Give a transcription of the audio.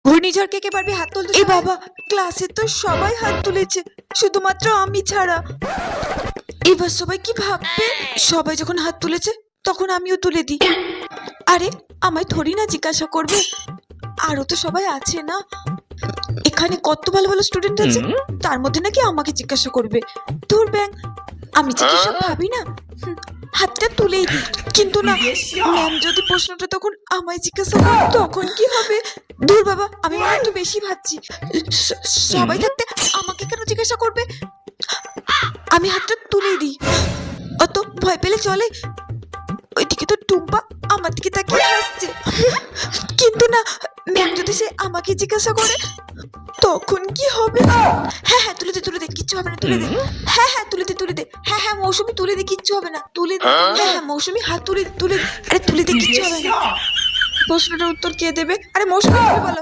ঘূর্ণিঝড় কে কে পারবি হাত তুলতে? এ বাবা, ক্লাসে তো সবাই হাত তুলেছে, শুধুমাত্র আমি ছাড়া। এবার সবাই কি ভাববে? সবাই যখন হাত তুলেছে তখন আমিও তুলে দিই। আরে আমায় থোড়ি না জিজ্ঞাসা করবে, আরো তো সবাই আছে না। এখানে কত ভালো ভালো স্টুডেন্ট আছে, তার মধ্যে নাকি আমাকে জিজ্ঞাসা করবে। ধুর ব্যাং, আমি যে কি সব ভাবি না। হাতটা তুলেই দিই, কিন্তু না, ম্যাম যদি প্রশ্নটা তখন আমায় জিজ্ঞাসা করে তখন কি হবে? ধুর বাবা, আমি মনে হয় একটু বেশি ভাবছি। সবাই থাকতে আমাকে কেন জিজ্ঞাসা করবে? আমি হাতটা তুলেই দিই। অত ভয় পেলে চলে? ওইদিকে তো টুম্পা আমার দিকে তাকিয়ে হাসছে। কিন্তু না, ম্যাম যদি সে আমাকে জিজ্ঞাসা করে তখন কি হবে? হ্যাঁ হ্যাঁ, তুলে দে, কিচ্ছু হবে না, তুলে দে। হ্যাঁ হ্যাঁ, তুলে দে। হ্যাঁ হ্যাঁ মৌসুমি, তুলে দে, কিচ্ছু হবে না, তুলে দে। হ্যাঁ হ্যাঁ মৌসুমি, হাত তুলে দে। আরে তুলে দে, কিচ্ছু হবে না। প্রশ্নটার উত্তর কে দেবে? আরে মৌসুমি, তুমি বলো।